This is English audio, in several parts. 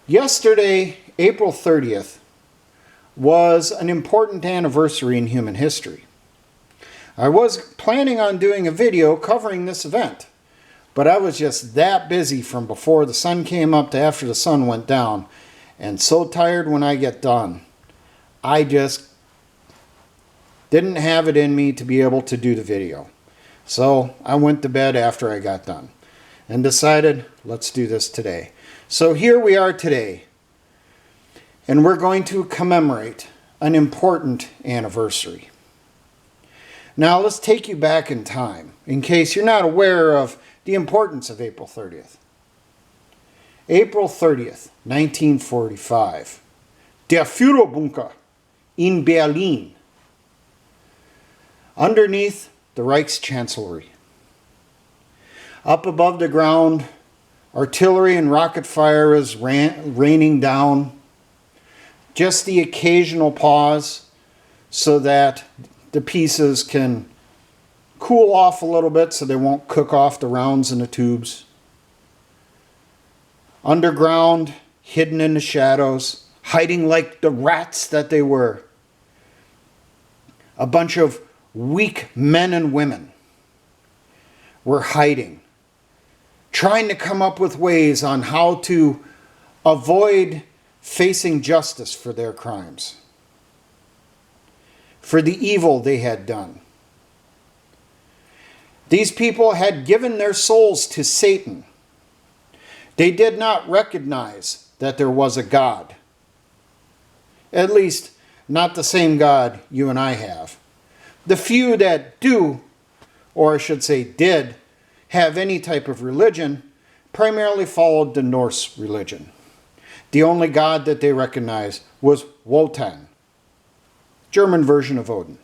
Yesterday, April 30th, was an important anniversary in human history. I was planning on doing a video covering this event, but I was just that busy from before the sun came up to after the sun went down, and so tired when I get done. I just didn't have it in me to be able to do the video. So I went to bed after I got done and decided, let's do this today. So here we are today, and we're going to commemorate an important anniversary. Now let's take you back in time, in case you're not aware of the importance of April 30th. April 30th, 1945. Der Führerbunker in Berlin. Underneath the Reichschancellery. Up above the ground, artillery and rocket fire is raining down. Just the occasional pause so that the pieces can cool off a little bit so they won't cook off the rounds in the tubes. Underground, hidden in the shadows, hiding like the rats that they were. A bunch of weak men and women were hiding, trying to come up with ways on how to avoid facing justice for their crimes, for the evil they had done. These people had given their souls to Satan. They did not recognize that there was a God. At least, not the same God you and I have. The few that do, or I should say did, have any type of religion, primarily followed the Norse religion. The only god that they recognized was Wotan, German version of Odin.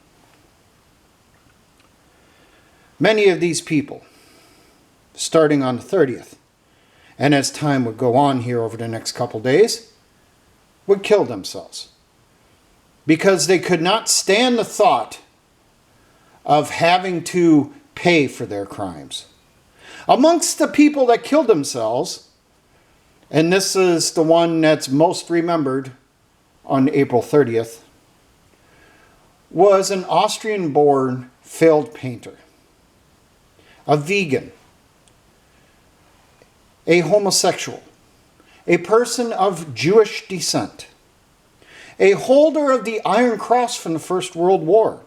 Many of these people, starting on the 30th, and as time would go on here over the next couple days, would kill themselves because they could not stand the thought of having to pay for their crimes. Amongst the people that killed themselves, and this is the one that's most remembered on April 30th, was an Austrian-born failed painter, a vegan, a homosexual, a person of Jewish descent, a holder of the Iron Cross from the First World War,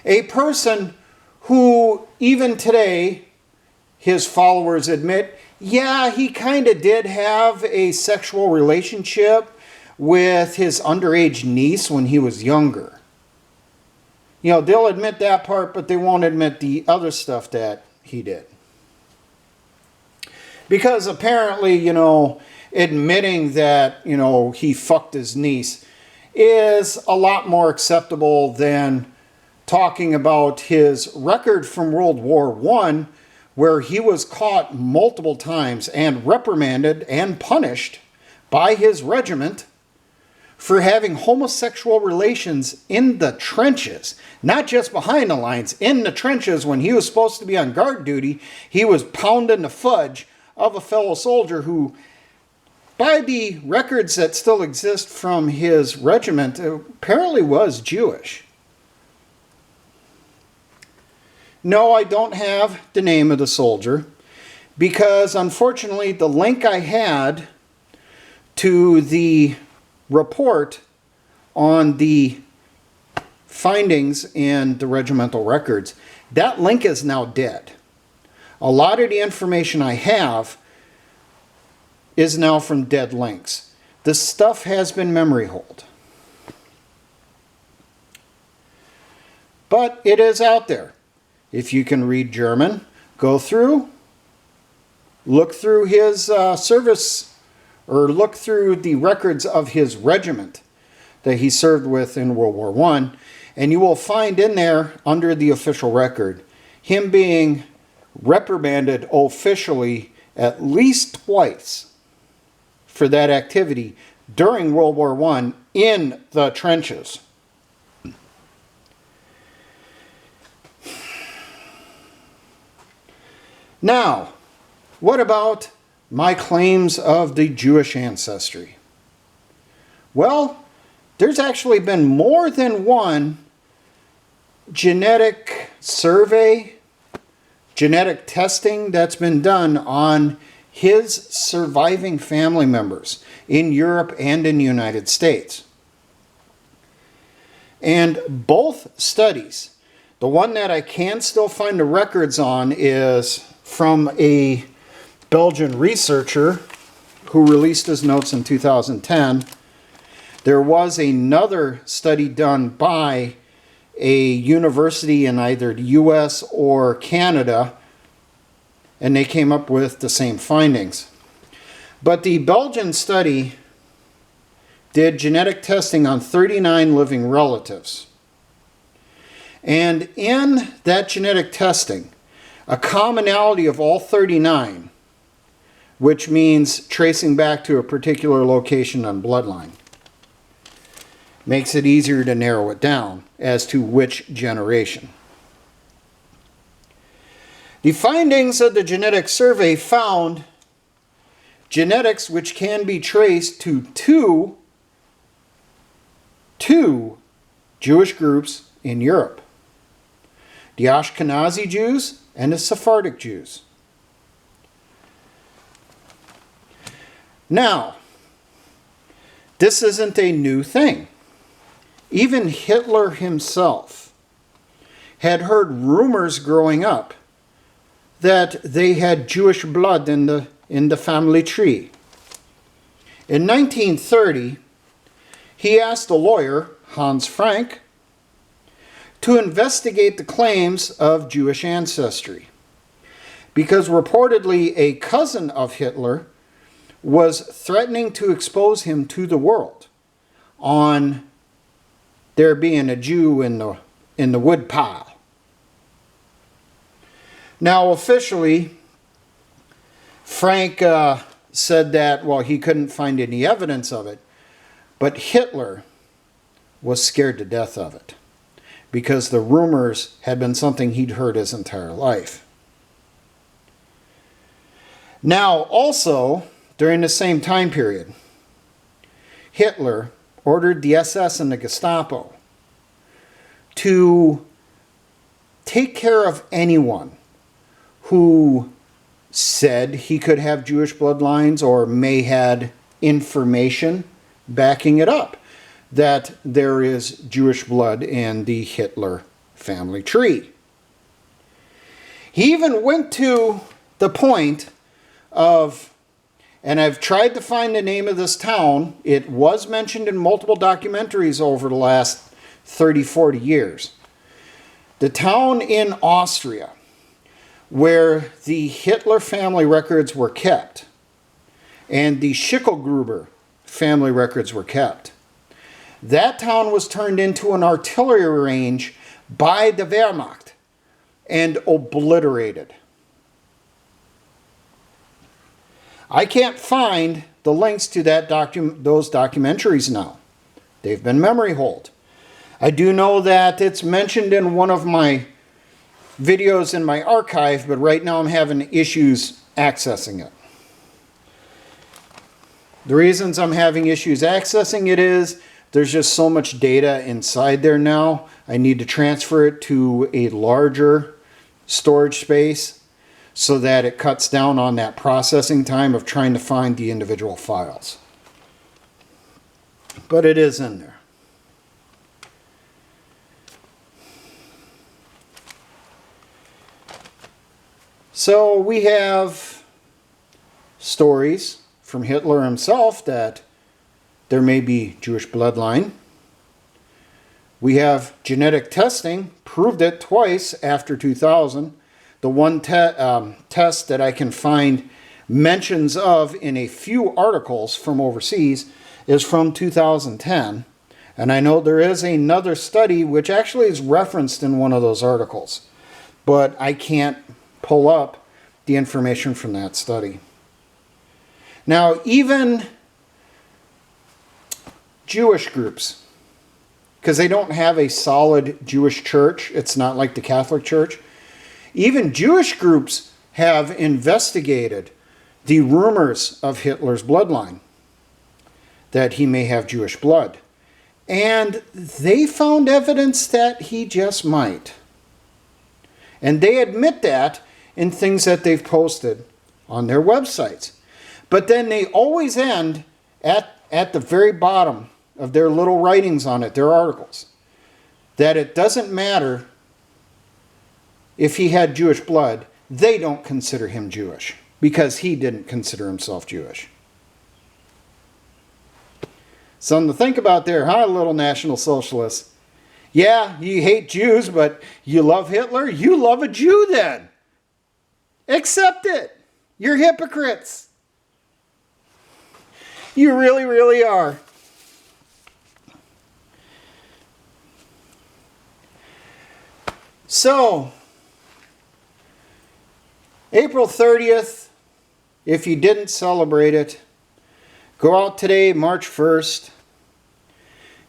a person who, even today, his followers admit, yeah, he kind of did have a sexual relationship with his underage niece when he was younger. You know, they'll admit that part, but they won't admit the other stuff that he did. Because apparently, admitting that, he fucked his niece is a lot more acceptable than talking about his record from World War I, where he was caught multiple times and reprimanded and punished by his regiment for having homosexual relations in the trenches. Not just behind the lines, in the trenches when he was supposed to be on guard duty, he was pounding the fudge of a fellow soldier who, by the records that still exist from his regiment, apparently was Jewish. No, I don't have the name of the soldier because, unfortunately, the link I had to the report on the findings in the regimental records, that link is now dead. A lot of the information I have is now from dead links. The stuff has been memory holed. But it is out there. If you can read German, go through, look through his service, or look through the records of his regiment that he served with in World War I, and you will find in there, under the official record, him being reprimanded officially at least twice for that activity during World War I in the trenches. Now, what about my claims of the Jewish ancestry? Well, there's actually been more than one genetic survey, genetic testing that's been done on his surviving family members in Europe and in the United States. And both studies, the one that I can still find the records on is from a Belgian researcher who released his notes in 2010. There was another study done by a university in either the US or Canada, and they came up with the same findings. But the Belgian study did genetic testing on 39 living relatives. And in that genetic testing, a commonality of all 39, which means tracing back to a particular location on Bloodline, makes it easier to narrow it down as to which generation. The findings of the genetic survey found genetics which can be traced to two Jewish groups in Europe: the Ashkenazi Jews and the Sephardic Jews. Now, this isn't a new thing. Even Hitler himself had heard rumors growing up that they had Jewish blood in the family tree. In 1930, he asked a lawyer, Hans Frank, to investigate the claims of Jewish ancestry, because reportedly a cousin of Hitler was threatening to expose him to the world on there being a Jew in the wood pile. Now, officially, Frank said that, well, he couldn't find any evidence of it, but Hitler was scared to death of it because the rumors had been something he'd heard his entire life. Now, also, during the same time period, Hitler ordered the SS and the Gestapo to take care of anyone who said he could have Jewish bloodlines or may had information backing it up that there is Jewish blood in the Hitler family tree. He even went to the point of, and I've tried to find the name of this town. It was mentioned in multiple documentaries over the last 30, 40 years. The town in Austria where the Hitler family records were kept and the Schicklgruber family records were kept. That town was turned into an artillery range by the Wehrmacht and obliterated. I can't find the links to those documentaries now. They've been memory holed. I do know that it's mentioned in one of my videos in my archive, but right now I'm having issues accessing it. The reasons I'm having issues accessing it is there's just so much data inside there now. I need to transfer it to a larger storage space so that it cuts down on that processing time of trying to find the individual files. But it is in there. So we have stories from Hitler himself that there may be Jewish bloodline. We have genetic testing, proved it twice after 2000. The one test that I can find mentions of in a few articles from overseas is from 2010. And I know there is another study which actually is referenced in one of those articles, but I can't pull up the information from that study. Now, even Jewish groups, because they don't have a solid Jewish church, it's not like the Catholic Church, even Jewish groups have investigated the rumors of Hitler's bloodline, that he may have Jewish blood. And they found evidence that he just might. And they admit that in things that they've posted on their websites. But then they always end at the very bottom of their little writings on it, their articles, that it doesn't matter if he had Jewish blood, they don't consider him Jewish because he didn't consider himself Jewish. Something to think about there, huh, little National Socialists? Yeah, you hate Jews, but you love Hitler? You love a Jew then. Accept it. You're hypocrites. You really, really are. So, April 30th, if you didn't celebrate it, go out today, March 1st.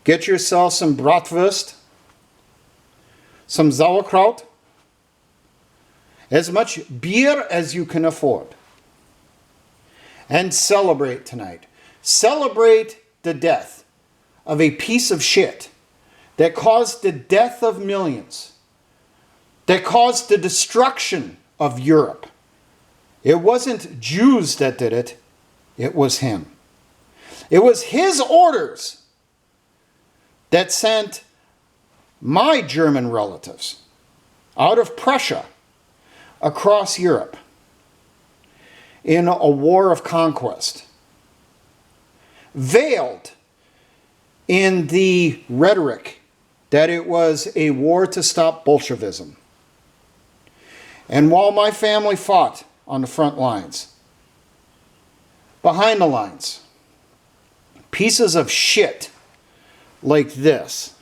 Get yourself some bratwurst, some sauerkraut, as much beer as you can afford. And celebrate tonight. Celebrate the death of a piece of shit that caused the death of millions, that caused the destruction of Europe. It wasn't Jews that did it, it was him. It was his orders that sent my German relatives out of Prussia across Europe in a war of conquest, veiled in the rhetoric that it was a war to stop Bolshevism. And while my family fought on the front lines, behind the lines, pieces of shit like this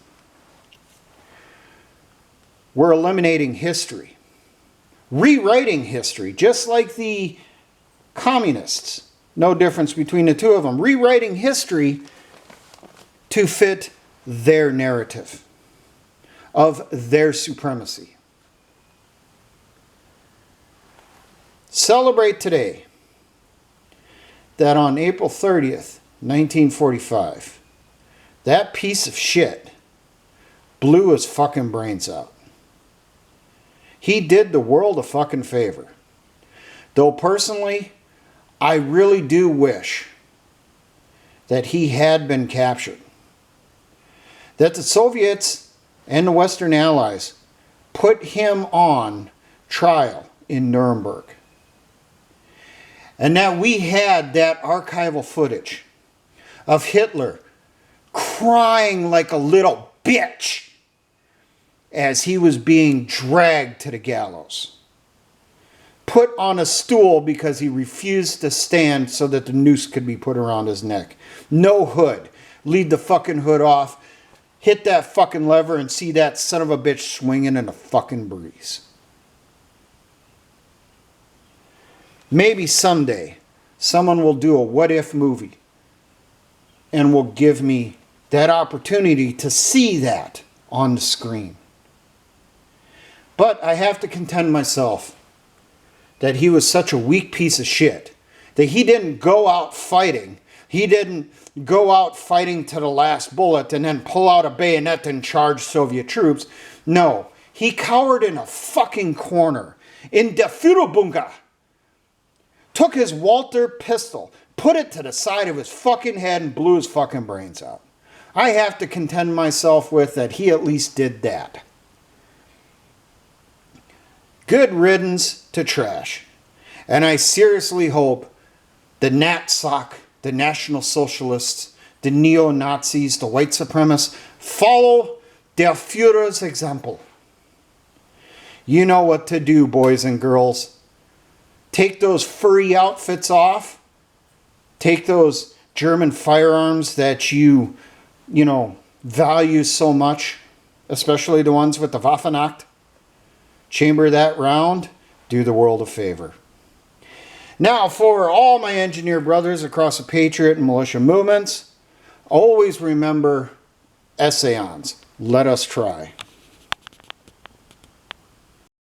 were eliminating history, rewriting history, just like the communists. No difference between the two of them. Rewriting history to fit their narrative of their supremacy. Celebrate today that on April 30th, 1945, that piece of shit blew his fucking brains out. He did the world a fucking favor. Though personally, I really do wish that he had been captured. That the Soviets and the Western Allies put him on trial in Nuremberg. And that we had that archival footage of Hitler crying like a little bitch as he was being dragged to the gallows. Put on a stool because he refused to stand so that the noose could be put around his neck. No hood. Leave the fucking hood off. Hit that fucking lever and see that son of a bitch swinging in a fucking breeze. Maybe someday someone will do a what if movie and will give me that opportunity to see that on the screen. But I have to contend myself that he was such a weak piece of shit that he didn't go out fighting. He didn't go out fighting to the last bullet and then pull out a bayonet and charge Soviet troops. No, he cowered in a fucking corner in der Führerbunker. Took his Walther pistol, put it to the side of his fucking head and blew his fucking brains out. I have to contend myself with that he at least did that. Good riddance to trash. And I seriously hope the NatSoc, the National Socialists, the neo-Nazis, the white supremacists follow der Führer's example. You know what to do, boys and girls. Take those furry outfits off. Take those German firearms that you value so much, especially the ones with the Waffenacht. Chamber that round. Do the world a favor. Now, for all my engineer brothers across the Patriot and militia movements, always remember Essayons. Let us try.